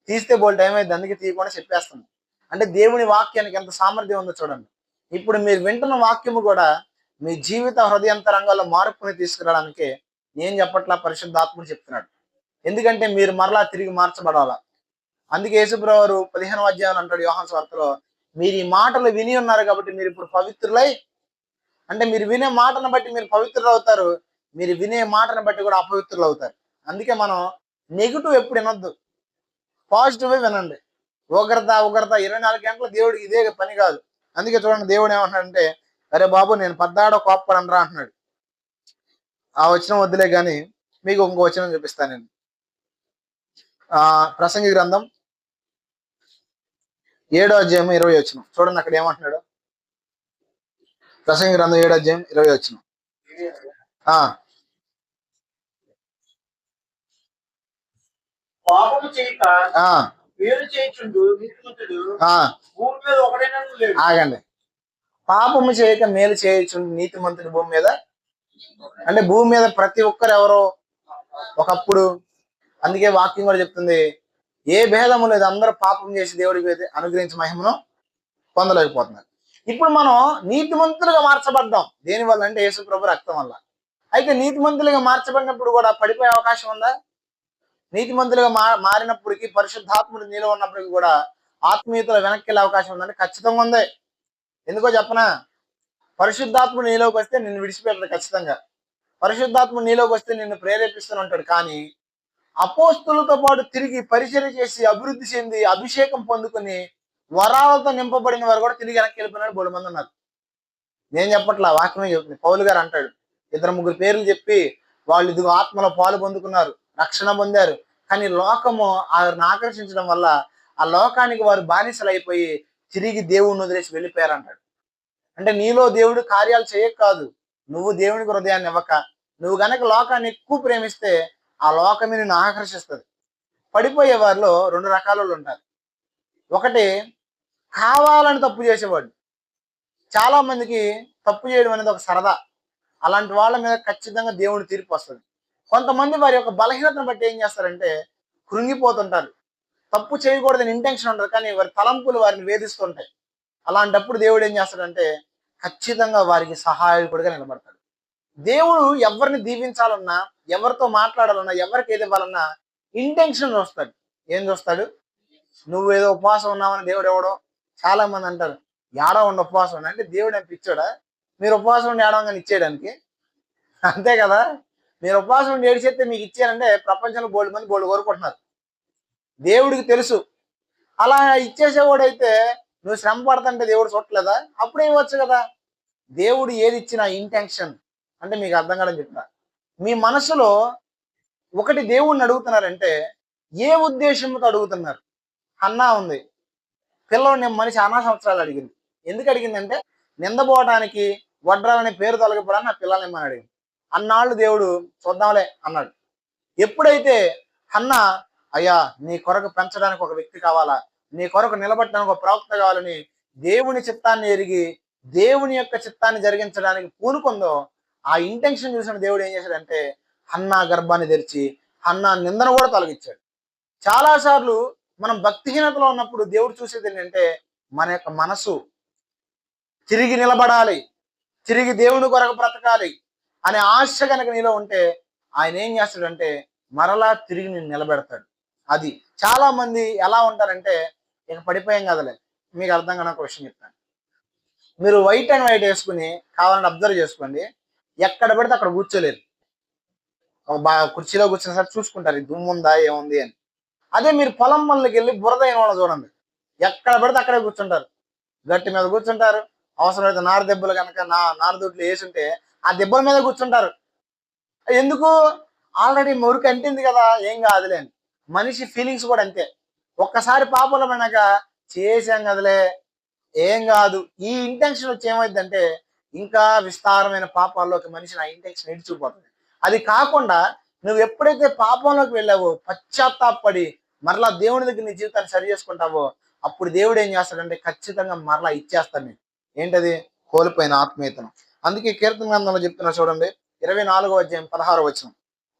తీస్తే బోల్ టైం అయింది, అందుకే తీయకుండా చెప్పేస్తుంది. అంటే దేవుని వాక్యానికి ఎంత సామర్థ్యం ఉందో చూడండి. ఇప్పుడు మీరు వింటున్న వాక్యము కూడా మీ జీవిత హృదయంతరంగాల్లో మార్పుని తీసుకురావడానికి నేను చెప్పట్లా, పరిశుద్ధాత్ముడు చెప్తున్నాడు. ఎందుకంటే మీరు మరలా తిరిగి మార్చబడాలా. అందుకే యేసుప్రభువారు 15వ అధ్యాయం అంటాడు యోహాను సువార్తలో, మీరు ఈ మాటలు విని ఉన్నారు కాబట్టి మీరు ఇప్పుడు పవిత్రులై అంటే మీరు వినే మాటను బట్టి మీరు పవిత్రులు అవుతారు, మీరు వినే మాటను బట్టి కూడా అపవిత్రులు అవుతారు. అందుకే మనం నెగిటివ్ ఎప్పుడు వినొద్దు, పాజిటివ్ వినండి. ఉగ్రత ఉగ్రత 24 గంటలు దేవుడికి ఇదే పని కాదు. అందుకే చూడండి దేవుడు ఏమంటున్నాడంటే, అరే బాబు నేను పద్దాడో కోప్పడనరా అంటున్నాడు. ఆ వచనం వద్దులే కానీ మీకు ఇంకో వచనం చూపిస్తాను నేను. ప్రసంగి గ్రంథం 7వ అధ్యాయం 20 వచనం చూడండి, అక్కడ ఏమంటున్నాడు. ప్రసంగి గ్రంథం 7వ అధ్యాయం 20 వచనం. పాపము చేయక మేలు చేయుచుండు నీతిమంతుడు భూమి మీద ఒకడైనా లేడు. ఆగండి. పాపము చేయక మేలు చేయుచుండు నీతిమంతుడు భూమి మీద. అంటే భూమి మీద ప్రతి ఒక్కరు ఎవరో ఒకప్పుడు. అందుకే వాక్యం కూడా చెప్తుంది, ఏ భేదము లేదు, అందరూ పాపం చేసి దేవుడికి అనుగ్రహించి మహిమను పొందలేకపోతున్నారు. ఇప్పుడు మనం నీతిమంతులుగా మార్చబడ్డాం. దేనివల్ల అంటే యేసు ప్రభు రక్తం వల్ల. అయితే నీతిమంతులుగా మార్చబడినప్పుడు కూడా పడిపోయే అవకాశం ఉందా? నీతిమంతులుగా మారినప్పటికీ, పరిశుద్ధాత్ముడు నీలో ఉన్నప్పటికీ కూడా ఆత్మీయతలో వెనక్కి వెళ్ళే అవకాశం ఉందంటే ఖచ్చితంగా ఉంది. ఎందుకో చెప్పనా? పరిశుద్ధాత్ముడు నీలోకి వస్తే నిన్ను విడిచిపెట్టడు ఖచ్చితంగా. పరిశుద్ధాత్ముడు నీలోకి వస్తే నిన్ను ప్రేరేపిస్తూనే ఉంటాడు. కానీ అపోస్తులతో పాటు తిరిగి పరిచర్య చేసి అభివృద్ధి చెంది అభిషేకం పొందుకుని వరాలతో నింపబడిన వారు కూడా తిరిగి వెనక్కి వెళ్ళిపోయినాడు బోడు మంది ఉన్నారు. నేను చెప్పట్లా, వాక్యమే చెప్తుంది. పౌలు గారు అంటాడు, 2-3 పేర్లు చెప్పి వాళ్ళు ఇదిగో ఆత్మలో పాలు పొందుకున్నారు, రక్షణ పొందారు. కానీ లోకము వారిని ఆకర్షించడం వల్ల ఆ లోకానికి వారు బానిసలు అయిపోయి తిరిగి దేవుడిని వదిలేసి వెళ్ళిపోయారు అంటాడు. అంటే నీలో దేవుడు కార్యాలు చేయక కాదు, నువ్వు దేవునికి హృదయాన్ని ఇవ్వక. నువ్వు గనక లోకాన్ని ఎక్కువ ప్రేమిస్తే ఆ లోకమే నిన్ను ఆకర్షిస్తుంది. పడిపోయే వారిలో 2 రకాల వాళ్ళు ఉంటారు. ఒకటి కావాలని తప్పు చేసేవాడు. చాలా మందికి తప్పు చేయడం అనేది ఒక సరదా. అలాంటి వాళ్ళ మీద ఖచ్చితంగా దేవుడు తీర్పు వస్తుంది. కొంతమంది వారి యొక్క బలహీనతను బట్టి ఏం చేస్తారంటే కృంగిపోతుంటారు. తప్పు చేయకూడదని ఇంటెన్షన్ ఉండదు, కానీ వారి తలంపులు వారిని వేధిస్తుంటాయి. అలాంటప్పుడు దేవుడు ఏం చేస్తాడంటే ఖచ్చితంగా వారికి సహాయకుడిగా నిలబడతాడు. దేవుడు ఎవరిని దీవించాలన్నా, ఎవరితో మాట్లాడాలన్నా, ఎవరికి ఏది ఇవ్వాలన్నా ఇంటెన్షన్ చూస్తాడు. ఏం చూస్తాడు? నువ్వేదో ఉపవాసం ఉన్నావని దేవుడు ఎవడో. చాలా మంది అంటారు, ఏడో ఉండి ఉపవాసం ఉన్నా అంటే దేవుడు అని పిచ్చోడా? మీరు ఉపవాసం ఉండి ఏడవగానే ఇచ్చేయడానికి? అంతే కదా. మీరు ఉపవాసం ఉండి ఏడిచేస్తే మీకు ఇచ్చారంటే ప్రపంచంలో బోల్డ్ మంది బోల్డ్ కోరుకుంటున్నారు. దేవుడికి తెలుసు. అలా ఇచ్చేసేవాడైతే నువ్వు శ్రమ పడతంటే దేవుడు చూడలేదా? అప్పుడే ఇవ్వచ్చు కదా. దేవుడు ఏది ఇచ్చినా ఇంటెన్షన్ అంటే మీకు అర్థం కాదని చెప్తా. మీ మనసులో ఒకటి దేవుడిని అడుగుతున్నారంటే ఏ ఉద్దేశంతో అడుగుతున్నారు? అన్నా ఉంది, పిల్లవాడిని మనిషి అనా సంవత్సరాలు అడిగింది. ఎందుకు అడిగిందంటే నిందపోవడానికి, వడ్రాలనే పేరు తొలగిపోవడానికి నా పిల్లల్ని ఏమని అడిగింది. అన్నాళ్ళు దేవుడు చూద్దాంలే అన్నాడు. ఎప్పుడైతే అన్న, అయ్యా నీ కొరకు పెంచడానికి ఒక వ్యక్తి కావాలా, నీ కొరకు నిలబట్టడానికి ఒక ప్రవక్త కావాలని దేవుని చిత్తాన్ని ఎరిగి దేవుని యొక్క చిత్తాన్ని జరిగించడానికి పూనుకుందో, ఆ ఇంటెన్షన్ చూసిన దేవుడు ఏం చేశాడంటే హన్నా గర్భాన్ని తెరిచి హన్నా నిందను కూడా తొలగించాడు. చాలాసార్లు మనం భక్తిహీనతలో ఉన్నప్పుడు దేవుడు చూసేది ఏంటంటే మన యొక్క మనసు తిరిగి నిలబడాలి, తిరిగి దేవుని కొరకు బ్రతకాలి అనే ఆశ కనుక నీలో ఉంటే ఆయన ఏం చేస్తాడంటే మరలా తిరిగి నేను నిలబెడతాడు. అది చాలా మంది ఎలా ఉంటారంటే ఇక పడిపోయాం కదలే. మీకు అర్థం కాని ఒక విషయం చెప్తాను. మీరు వైట్ అండ్ వైట్ వేసుకుని కావాలని అబ్జర్వ్ చేసుకోండి, ఎక్కడ పెడితే అక్కడ కూర్చోలేరు. బాగా కుర్చీలో కూర్చున్న సార్ చూసుకుంటారు ఈ దుమ్ము ఉందా ఏముంది అని. అదే మీరు పొలం పనులకి వెళ్ళి బురద అయిన వాళ్ళని చూడండి, ఎక్కడ పడితే అక్కడే కూర్చుంటారు. గట్టి మీద కూర్చుంటారు, అవసరమైతే నార దెబ్బలు కనుక నారదొడ్లు వేసుంటే ఆ దెబ్బల మీద కూర్చుంటారు. ఎందుకు? ఆల్రెడీ మురికి అంటింది కదా, ఏం కాదులే అని. మనిషి ఫీలింగ్స్ కూడా అంతే. ఒక్కసారి పాపంలో పడినాక చేసాం కదలే ఏం కాదు, ఈ ఇంటెన్షన్ వచ్చి ఏమైందంటే ఇంకా విస్తారమైన పాపాల్లోకి మనిషి నా ఇంటెన్షన్ ఇడిచిపోతుంది. అది కాకుండా నువ్వు ఎప్పుడైతే పాపంలోకి వెళ్ళావో, పశ్చాత్తాపడి మరలా దేవుని దగ్గర నీ జీవితాన్ని సరి చేసుకుంటావో, అప్పుడు దేవుడు ఏం చేస్తాడంటే ఖచ్చితంగా మరలా ఇచ్చేస్తాడు నీకు. ఏంటది? కోల్పోయిన ఆత్మీయతను. అందుకే కీర్తన గ్రంథంలో చెప్తున్నా చూడండి, 24వ అధ్యాయం 16వ వచనం.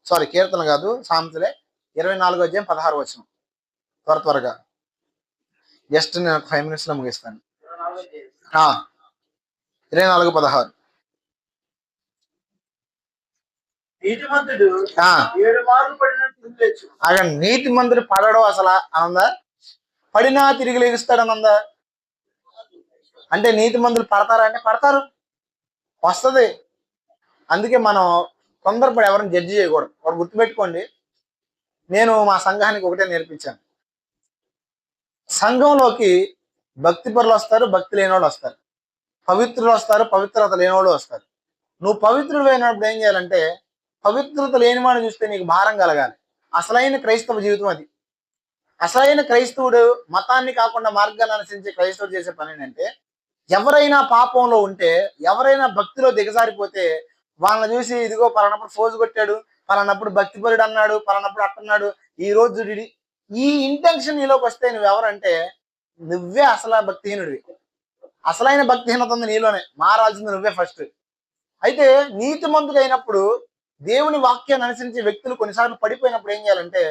సారీ, కీర్తన కాదు, సామెతలే. 24వ అధ్యాయం 16వ వచనం. త్వరగా జస్ట్ నేను 5 minutes లో ముగిస్తాను. 24:16. నీతి మంత్రుడు పడడం అసలు అనందా? పడినా తిరిగి లేగిస్తాడు అనందా? అంటే నీతి మంత్రులు పడతారా అంటే పడతారు. వస్తుంది. అందుకే మనం తొందరపడి ఎవరిని జడ్జి చేయకూడదు. ఒకటి గుర్తుపెట్టుకోండి, నేను మా సంఘానికి ఒకటే నేర్పించాను. సంఘంలోకి భక్తి పరులు వస్తారు, భక్తి లేని వాళ్ళు వస్తారు. పవిత్రులు వస్తారు, పవిత్రత లేని వాళ్ళు వస్తారు. నువ్వు పవిత్రుడు అయినప్పుడు ఏం చేయాలంటే, పవిత్రత లేని వాడిని చూస్తే నీకు భారం కలగాలి. అసలైన క్రైస్తవ జీవితం అది. అసలైన క్రైస్తవుడు మతాన్ని కాకుండా మార్గాన్ని అనుసరించే క్రైస్తవుడు చేసే పని ఏంటంటే, ఎవరైనా పాపంలో ఉంటే, ఎవరైనా భక్తిలో దిగజారిపోతే వాళ్ళని చూసి ఇదిగో పలానప్పుడు ఫోజు కొట్టాడు, పలానప్పుడు భక్తిపరుడు అన్నాడు, పలానప్పుడు అట్టన్నాడు, ఈ రోజు ఈ ఇంటెన్షన్ నీలోకి వస్తే నువ్వెవరంటే నువ్వే అసలు భక్తిహీనుడివి. అసలైన భక్తిహీనత ఉంది నీలోనే. మారాల్సింది నువ్వే ఫస్ట్. అయితే నీతిమంతుడు అయినప్పుడు దేవుని వాక్యాన్ని అనుసరించే వ్యక్తులు కొన్నిసార్లు పడిపోయినప్పుడు ఏం చేయాలంటే,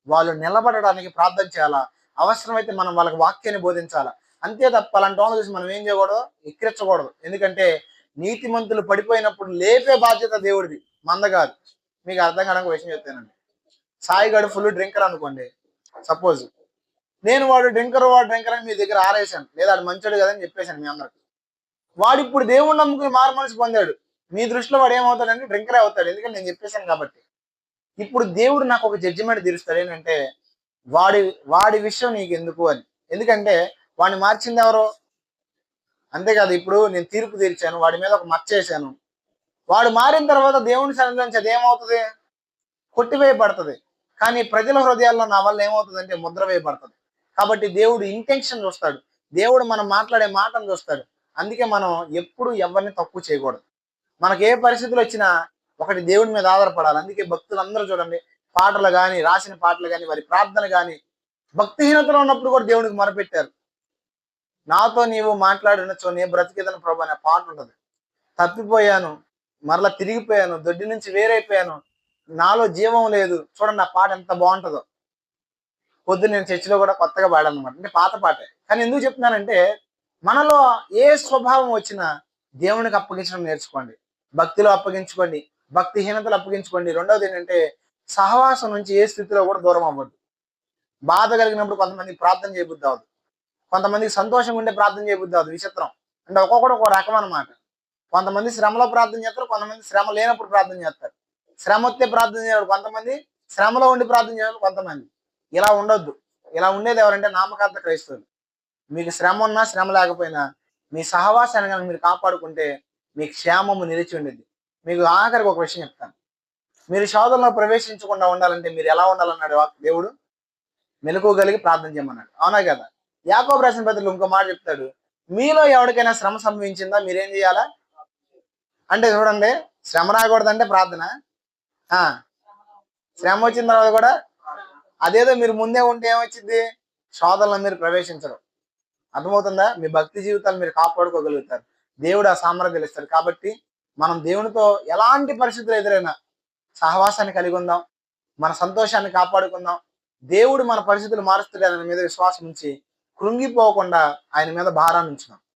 వాళ్ళు నిలబడడానికి ప్రార్థన చేయాలా, అవసరమైతే మనం వాళ్ళకి వాక్యాన్ని బోధించాలా. అంతే తప్ప అలాంటి వాళ్ళని చూసి మనం ఏం చేయకూడదు, ఎక్కిరించకూడదు. ఎందుకంటే నీతిమంతులు పడిపోయినప్పుడు లేపే బాధ్యత దేవుడిది, మంద కాదు. మీకు అర్థం కావడానికి విషయం చెప్తానండి. సాయి గడు ఫుల్ డ్రింకర్ అనుకోండి, సపోజ్. నేను వాడు డ్రింకర్ అని మీ దగ్గర ఆరేసాను, లేదా వాడు మంచోడు కదని చెప్పేశాను మీ అందరికి. వాడు ఇప్పుడు దేవుడు నమ్ముకుని మారు మనసు పొందాడు. మీ దృష్టిలో వాడు ఏమవుతాడంటే డ్రింకరే అవుతాడు, ఎందుకంటే నేను చెప్పేశాను కాబట్టి. ఇప్పుడు దేవుడు నాకు ఒక జడ్జిమెంట్ తీరుస్తాడు ఏంటంటే, వాడి వాడి విషయం నీకు ఎందుకు అని. ఎందుకంటే వాడిని మార్చింది ఎవరో. అంతేకాదు, ఇప్పుడు నేను తీర్పు తీర్చాను, వాడి మీద ఒక మచ్చ వేసాను. వాడు మారిన తర్వాత దేవుని సన్నిధిలో నుంచి అది ఏమవుతుంది, కొట్టివేయబడుతుంది. కానీ ప్రజల హృదయాల్లో నా వల్ల ఏమవుతుందంటే ముద్ర వేయబడుతుంది. కాబట్టి దేవుడు ఇంటెన్షన్ చూస్తాడు, దేవుడు మనం మాట్లాడే మాటను చూస్తాడు. అందుకే మనం ఎప్పుడు ఎవరిని తక్కువ చేయకూడదు. మనకి ఏ పరిస్థితులు వచ్చినా ఒకటి దేవుడి మీద ఆధారపడాలి. అందుకే భక్తులందరూ చూడండి, పాటలు కానీ, రాసిన పాటలు కానీ, వారి ప్రార్థన కానీ, భక్తిహీనతలో ఉన్నప్పుడు కూడా దేవునికి మొరపెట్టారు. నాతో నీవు మాట్లాడినచో నే బ్రతికేదను ప్రభు అనే పాట ఉంటుంది. తప్పిపోయాను, మరలా తిరిగిపోయాను, దొడ్డి నుంచి వేరైపోయాను, నాలో జీవం లేదు. చూడండి ఆ పాట ఎంత బాగుంటుందో. పొద్దున్న నేను చర్చిలో కూడా కొత్తగా పాడాను అనమాట. అంటే పాత పాటే, కానీ ఎందుకు చెప్తున్నానంటే, మనలో ఏ స్వభావం వచ్చినా దేవునికి అప్పగించడం నేర్చుకోండి. భక్తిలో అప్పగించుకోండి, భక్తిహీనతలు అప్పగించుకోండి. రెండవది ఏంటంటే, సహవాసం నుంచి ఏ స్థితిలో కూడా దూరం అవ్వద్దు. బాధ కలిగినప్పుడు కొంతమందికి ప్రార్థన చేయబుద్ధి అవ్వదు, కొంతమందికి సంతోషంగా ఉండే ప్రార్థన చేయబుద్ధి అవ్వదు. విచిత్రం. అంటే ఒక్కొక్కడు ఒక రకం అనమాట. కొంతమంది శ్రమలో ప్రార్థన చేస్తారు, కొంతమంది శ్రమ లేనప్పుడు ప్రార్థన చేస్తారు. శ్రమ వస్తే ప్రార్థన చేయడు కొంతమంది, శ్రమలో ఉండి ప్రార్థన చేయడం కొంతమంది. ఇలా ఉండొద్దు. ఇలా ఉండేది ఎవరంటే నామకార్థ క్రైస్తవులు. మీకు శ్రమ ఉన్నా శ్రమ లేకపోయినా మీ సహవాసాన్ని కనుక మీరు కాపాడుకుంటే మీ క్షేమము నిలిచి ఉండేది. మీకు ఆఖరికి ఒక విషయం చెప్తాను. మీరు శోధనలో ప్రవేశించకుండా ఉండాలంటే మీరు ఎలా ఉండాలన్నాడు దేవుడు? మెలకువగలిగి ప్రార్థన చేయమన్నాడు. అవునా కదా? యాకోబు రాసిన పత్రికలో ఇంకో మాట చెప్తాడు, మీలో ఎవరికైనా శ్రమ సంభవించిందా మీరేం చేయాలా అంటే, చూడండి, శ్రమ రాకూడదంటే ప్రార్థన, శ్రమ వచ్చిన తర్వాత కూడా అదేదో మీరు ముందే ఉంటే ఏమొచ్చింది, శోధనలో మీరు ప్రవేశించరు. అర్థమవుతుందా? మీ భక్తి జీవితాలు మీరు కాపాడుకోగలుగుతారు. దేవుడు ఆ సామర్థ్యం ఇస్తారు. కాబట్టి మనం దేవునితో ఎలాంటి పరిస్థితులు ఎదురైనా సహవాసాన్ని కలిగి ఉందాం, మన సంతోషాన్ని కాపాడుకుందాం. దేవుడు మన పరిస్థితులు మారుస్తాడు అనే మీద విశ్వాసం ఉంచి కృంగిపోకుండా ఆయన మీద భారాన్ని ఉంచుదాం.